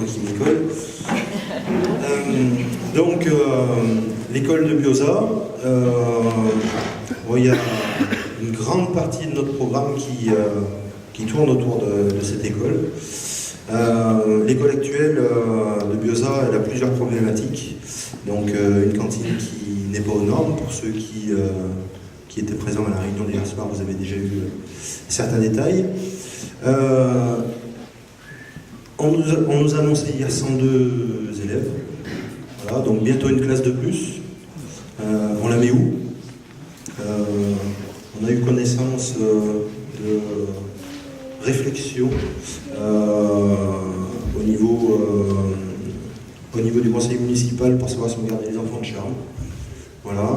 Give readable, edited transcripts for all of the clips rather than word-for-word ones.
moi qui m'y colle. Donc, l'école de Biosa, il y a une grande partie de notre programme qui tourne autour de cette école. L'école actuelle de Biosa, elle a plusieurs problématiques. Donc, une cantine qui n'est pas aux normes. Pour ceux qui étaient présents à la réunion d'hier soir, vous avez déjà eu certains détails. On nous a annoncé hier 102 élèves. Voilà, donc bientôt une classe de plus. On la met où? On a eu connaissance de réflexion au niveau du conseil municipal pour savoir si on gardait les enfants de charme. Voilà,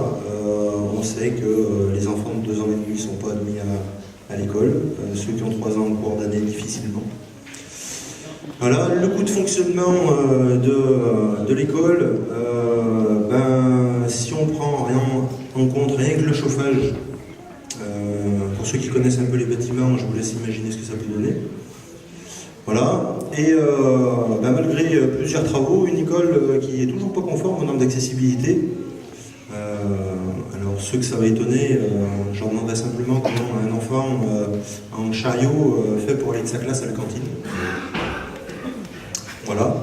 on sait que les enfants de 2 ans et demi ne sont pas admis à l'école, ceux qui ont 3 ans en cours d'année difficilement. Voilà, le coût de fonctionnement de l'école, si on prend rien en compte, rien que le chauffage, pour ceux qui connaissent un peu les bâtiments, je vous laisse imaginer ce que ça peut donner. Voilà, et malgré plusieurs travaux, une école qui est toujours pas conforme aux normes d'accessibilité. Alors ceux que ça va étonner, je leur demanderai simplement comment un enfant en chariot fait pour aller de sa classe à la cantine. Voilà.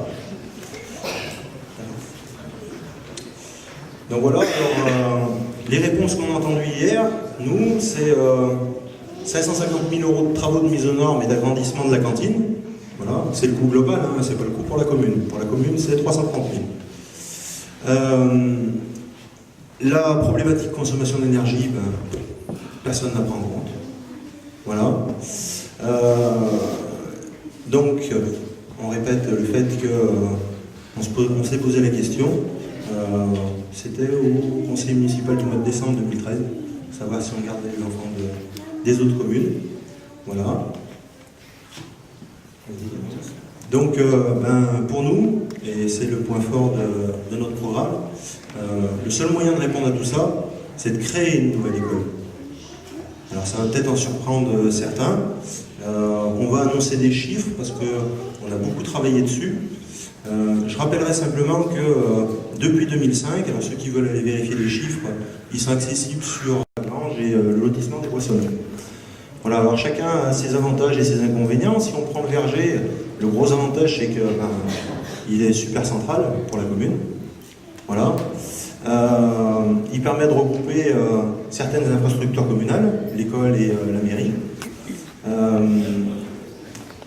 Donc voilà, alors, les réponses qu'on a entendues hier, nous, c'est 550 000 € de travaux de mise aux normes et d'agrandissement de la cantine. Voilà, c'est le coût global, hein, c'est pas le coût pour la commune. Pour la commune, c'est 330 000. La problématique consommation d'énergie, personne n'a pris en compte. Voilà. Donc, on répète le fait qu'on s'est posé la question. C'était au conseil municipal du mois de décembre 2013. Savoir si on gardait les enfants des autres communes. Voilà. Donc, pour nous, et c'est le point fort de notre programme, le seul moyen de répondre à tout ça, c'est de créer une nouvelle école. Alors ça va peut-être en surprendre certains. On va annoncer des chiffres parce qu'on a beaucoup travaillé dessus. Je rappellerai simplement que depuis 2005, alors ceux qui veulent aller vérifier les chiffres, ils sont accessibles sur la Grange et le lotissement des Poissonneries. Voilà, alors chacun a ses avantages et ses inconvénients. Si on prend le verger, le gros avantage c'est qu'il est super central pour la commune. Voilà. Il permet de regrouper certaines infrastructures communales, l'école et la mairie.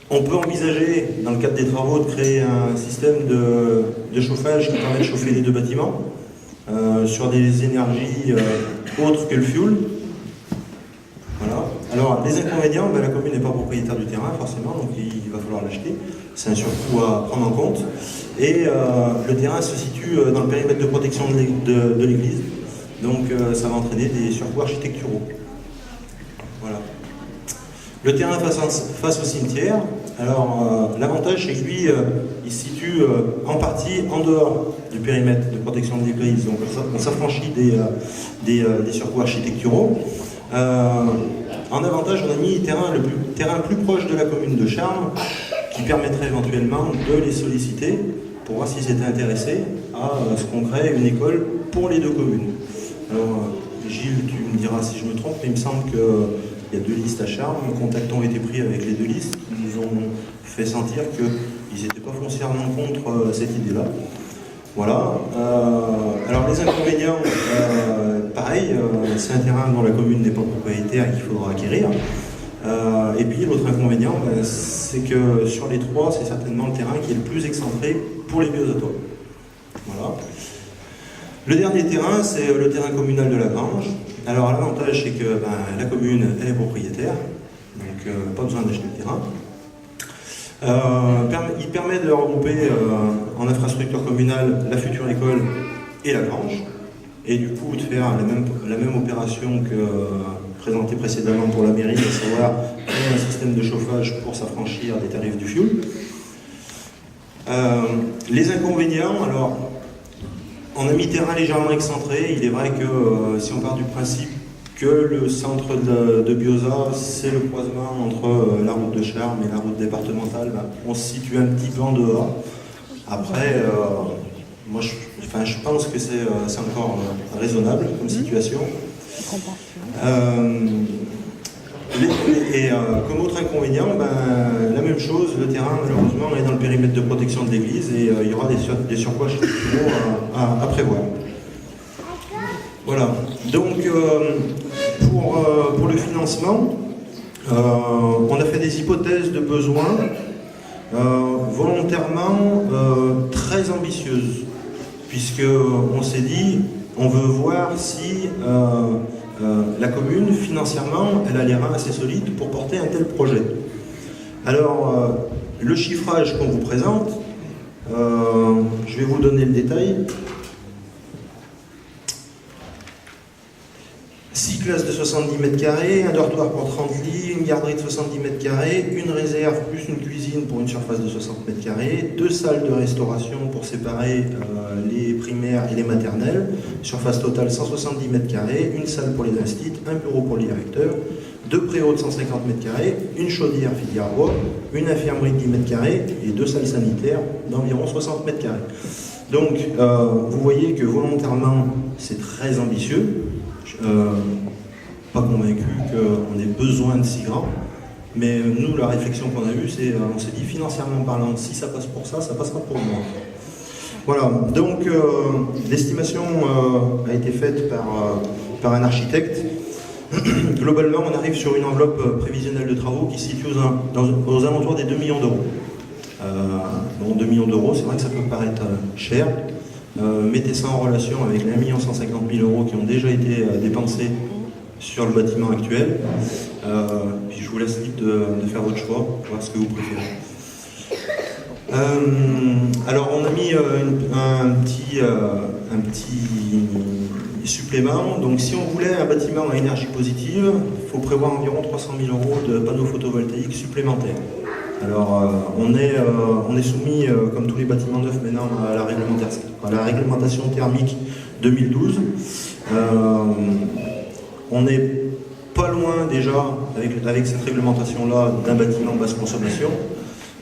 On peut envisager, dans le cadre des travaux, de créer un système de chauffage qui permet de chauffer les 2 bâtiments sur des énergies autres que le fioul. Voilà. Alors, les inconvénients, la commune n'est pas propriétaire du terrain, forcément, donc il va falloir l'acheter. C'est un surcoût à prendre en compte. Et le terrain se situe dans le périmètre de protection de l'église, donc ça va entraîner des surcoûts architecturaux. Voilà. Le terrain face au cimetière, alors l'avantage c'est que lui, il se situe en partie en dehors du périmètre de protection de l'église, donc on s'affranchit des surcoûts architecturaux. En avantage, on a mis terrain plus proche de la commune de Charmes, qui permettrait éventuellement de les solliciter pour voir s'ils étaient intéressés à ce qu'on crée une école pour les 2 communes. Alors, Gilles, tu me diras si je me trompe, mais il me semble qu'il y a 2 listes à Charmes. Contact ont été pris avec les 2 listes qui nous ont fait sentir qu'ils n'étaient pas foncièrement contre cette idée-là. Voilà. Alors les inconvénients, pareil, c'est un terrain dont la commune n'est pas propriétaire et qu'il faudra acquérir. Et puis l'autre inconvénient, c'est que sur les 3, c'est certainement le terrain qui est le plus excentré pour les biosatomes. Voilà. Le dernier terrain, c'est le terrain communal de la Grange. Alors l'avantage, c'est que la commune, elle est propriétaire, donc pas besoin d'acheter le terrain. Il permet de regrouper en infrastructure communale la future école et la Grange, et du coup de faire la même opération que présentée précédemment pour la mairie, à savoir créer un système de chauffage pour s'affranchir des tarifs du fioul. Les inconvénients, alors on a mis terrain légèrement excentré. Il est vrai que si on part du principe que le centre de Biosa, c'est le croisement entre la route de Charmes et la route départementale, on se situe un petit peu en dehors. Après, moi je pense que c'est encore raisonnable comme situation. Comme autre inconvénient, la même chose, le terrain malheureusement est dans le périmètre de protection de l'église et il y aura des surcoûts architecturaux à prévoir. Voilà, donc pour le financement, on a fait des hypothèses de besoins volontairement très ambitieuses, puisqu'on s'est dit, on veut voir si la commune, financièrement, elle a les reins assez solides pour porter un tel projet. Alors, le chiffrage qu'on vous présente, je vais vous donner le détail. 6 classes de 70 mètres carrés, un dortoir pour 30 lits, une garderie de 70 mètres carrés, une réserve plus une cuisine pour une surface de 60 mètres carrés, 2 salles de restauration pour séparer les primaires et les maternelles, surface totale 170 mètres carrés, une salle pour les instituts, un bureau pour les directeurs, 2 préaux de 150 mètres carrés, une chaudière filière bois, une infirmerie de 10 mètres carrés et 2 salles sanitaires d'environ 60 mètres carrés. Donc, vous voyez que volontairement, c'est très ambitieux. Pas convaincu qu'on ait besoin de si grand, mais nous, la réflexion qu'on a eue, c'est on s'est dit, financièrement parlant, si ça passe pour ça passera pour moi. Voilà, donc l'estimation a été faite par un architecte. Globalement, on arrive sur une enveloppe prévisionnelle de travaux qui se situe aux alentours des 2 millions d'euros. Bon, 2 millions d'euros, c'est vrai que ça peut paraître cher. Mettez ça en relation avec les 1 150 000 euros qui ont déjà été dépensés sur le bâtiment actuel. Puis je vous laisse libre de faire votre choix, voir ce que vous préférez. Alors on a mis un petit supplément. Donc si on voulait un bâtiment à énergie positive, il faut prévoir environ 300 000 euros de panneaux photovoltaïques supplémentaires. Alors, on est soumis, comme tous les bâtiments neufs maintenant, à la réglementation thermique 2012. On n'est pas loin déjà, avec cette réglementation-là, d'un bâtiment basse consommation.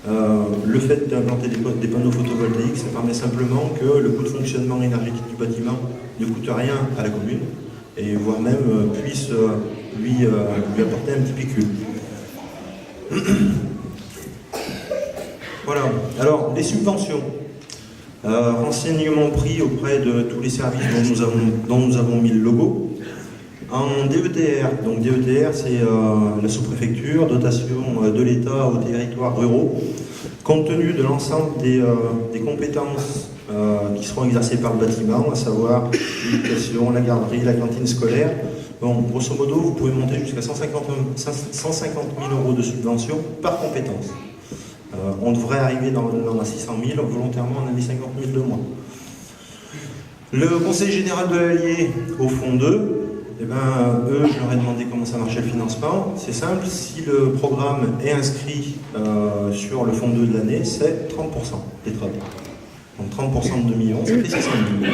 Le fait d'implanter des panneaux photovoltaïques, ça permet simplement que le coût de fonctionnement énergétique du bâtiment ne coûte rien à la commune, et voire même puisse lui apporter un petit pécule. Voilà, alors les subventions. Renseignements pris auprès de tous les services dont nous avons mis le logo. En DETR, donc DETR c'est la sous-préfecture, dotation de l'État aux territoires ruraux. Compte tenu de l'ensemble des compétences qui seront exercées par le bâtiment, à savoir l'éducation, la garderie, la cantine scolaire, bon, grosso modo, vous pouvez monter jusqu'à 150 000 euros de subvention par compétence. On devrait arriver normalement à 600 000, volontairement on a mis 50 000 de moins. Le Conseil général de l'Allier, au fond 2, eux, je leur ai demandé comment ça marchait le financement. C'est simple, si le programme est inscrit sur le fond 2 de l'année, c'est 30% des travaux. Donc 30% de 2 millions, ça fait 600 000.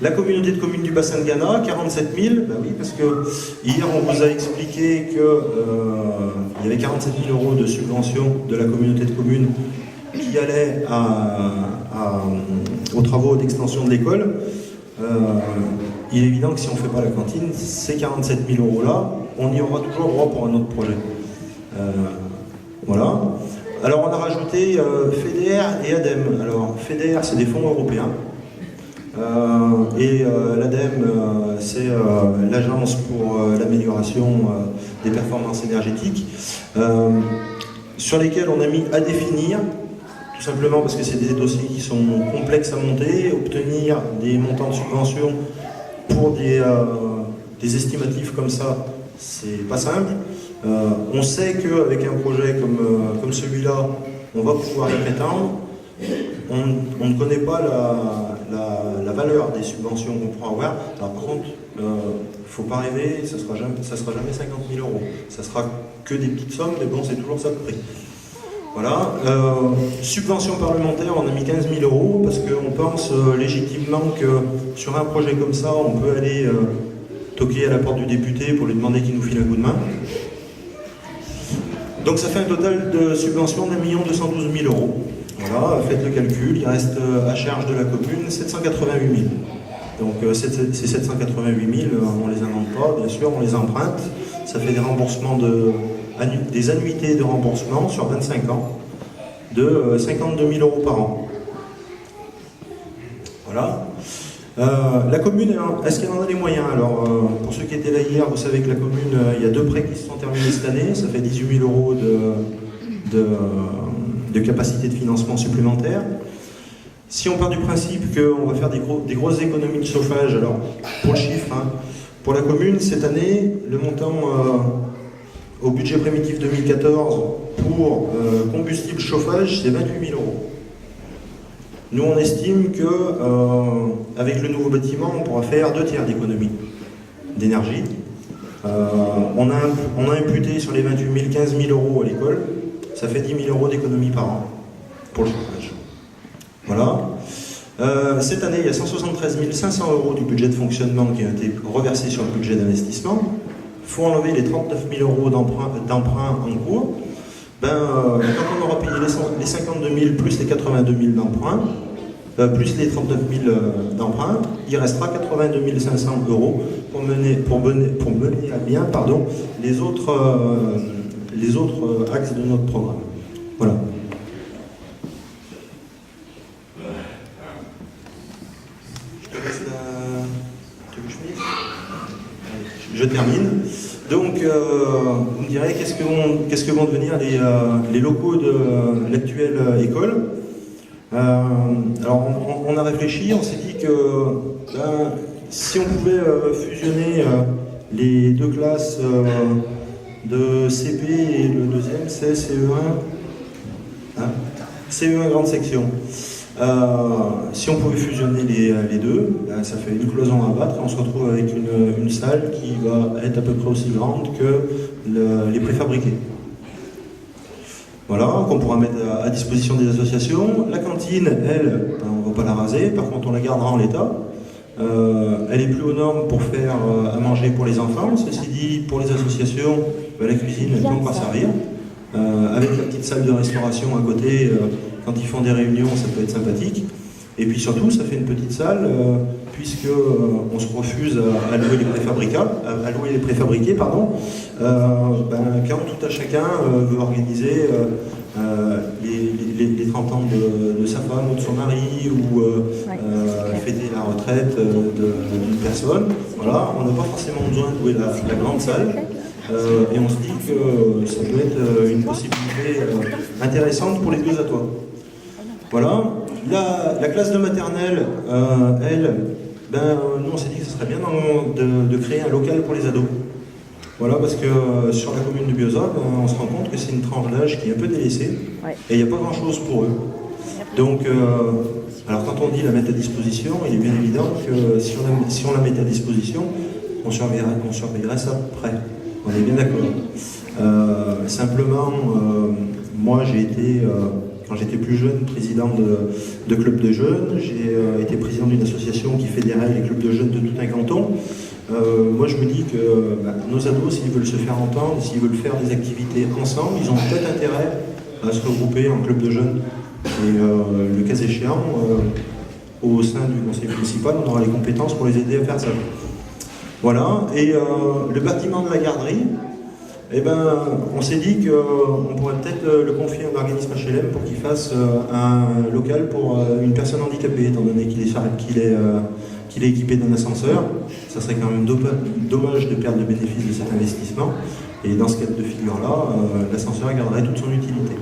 La communauté de communes du bassin de Ghana, 47 000, ben oui, parce que hier on vous a expliqué qu'il y avait 47 000 euros de subvention de la communauté de communes qui allait aux travaux d'extension de l'école. Il est évident que si on ne fait pas la cantine, ces 47 000 euros-là, on y aura toujours droit pour un autre projet. Voilà. Alors on a rajouté FEDER et ADEME. Alors FEDER, c'est des fonds européens. L'ADEME, c'est l'Agence pour l'amélioration des performances énergétiques, sur lesquels on a mis à définir, tout simplement parce que c'est des dossiers qui sont complexes à monter. Obtenir des montants de subvention pour des estimatifs comme ça, c'est pas simple. On sait qu'avec un projet comme celui-là, on va pouvoir y prétendre. On ne connaît pas la valeur des subventions qu'on pourra avoir. Alors par contre, il ne faut pas rêver, ça sera jamais 50 000 euros. Ça sera que des petites sommes, mais bon, c'est toujours ça le prix. Voilà. Subvention parlementaire, on a mis 15 000 euros parce qu'on pense légitimement que sur un projet comme ça, on peut aller toquer à la porte du député pour lui demander qu'il nous file un coup de main. Donc ça fait un total de subvention d'1 212 000 euros. Voilà, faites le calcul, il reste à charge de la commune 788 000. Donc ces 788 000, on ne les invente pas, bien sûr, on les emprunte. Ça fait des remboursements des annuités de remboursement sur 25 ans de 52 000 € par an. Voilà. La commune, est-ce qu'elle en a les moyens? Alors, pour ceux qui étaient là hier, vous savez que la commune, il y a 2 prêts qui se sont terminés cette année, ça fait 18 000 € de capacité de financement supplémentaire. Si on part du principe qu'on va faire des grosses économies de chauffage, alors, pour le chiffre, pour la commune, cette année, le montant au budget primitif 2014 pour combustible chauffage, c'est 28 000 €. Nous, on estime qu'avec le nouveau bâtiment, on pourra faire 2 tiers d'économie d'énergie. On a imputé sur les 28 000, 15 000 € à l'école. Ça fait 10 000 € d'économie par an pour le chauffage. Voilà. Cette année, il y a 173 500 € du budget de fonctionnement qui a été reversé sur le budget d'investissement. Il faut enlever les 39 000 € d'emprunt en cours. Quand on aura payé les 52 000 plus les 82 000 d'emprunt, plus les 39 000 d'emprunt, il restera 82 500 € pour mener à bien les autres axes de notre programme. Voilà. Je termine. Donc, vous me direz, qu'est-ce que vont devenir les locaux de l'actuelle école? Alors, on a réfléchi, on s'est dit que si on pouvait fusionner les 2 classes de CP et le deuxième, c'est CE1, CE1 grande section. Si on pouvait fusionner les deux, ça fait une cloison à battre et on se retrouve avec une salle qui va être à peu près aussi grande que les préfabriqués. Voilà, qu'on pourra mettre à disposition des associations. La cantine, elle, on ne va pas la raser, par contre on la gardera en l'état. Elle est plus aux normes pour faire à manger pour les enfants. Ceci dit, pour les associations, la cuisine, elle peut encore servir. Avec la petite salle de restauration à côté, quand ils font des réunions, ça peut être sympathique. Et puis surtout, ça fait une petite salle, puisque on se refuse à louer les préfabriqués, quand tout à chacun veut organiser les 30 ans de sa femme ou de son mari, ou fêter la retraite d'une personne. Voilà, on n'a pas forcément besoin de louer la grande salle. Et on se dit que ça peut être une possibilité intéressante pour les 2 atoires. Voilà. La classe de maternelle, elle, nous on s'est dit que ce serait bien de créer un local pour les ados. Voilà, parce que sur la commune de Biosov, on se rend compte que c'est une tranche d'âge qui est un peu délaissée, et il n'y a pas grand chose pour eux. Donc, alors quand on dit la mettre à disposition, il est bien évident que si on la mettait à disposition, on surveillerait ça près. On est bien d'accord. Simplement, moi j'ai été, quand j'étais plus jeune, président de club de jeunes. J'ai été président d'une association qui fédérait les clubs de jeunes de tout un canton. Moi je me dis que nos ados, s'ils veulent se faire entendre, s'ils veulent faire des activités ensemble, ils ont peut-être intérêt à se regrouper en club de jeunes. Et le cas échéant, au sein du conseil municipal, on aura les compétences pour les aider à faire ça. Voilà, et le bâtiment de la garderie, on s'est dit qu'on pourrait peut-être le confier à un organisme HLM pour qu'il fasse un local pour une personne handicapée, étant donné qu'il est équipé d'un ascenseur. Ça serait quand même dommage de perdre le bénéfice de cet investissement. Et dans ce cas de figure-là, l'ascenseur garderait toute son utilité.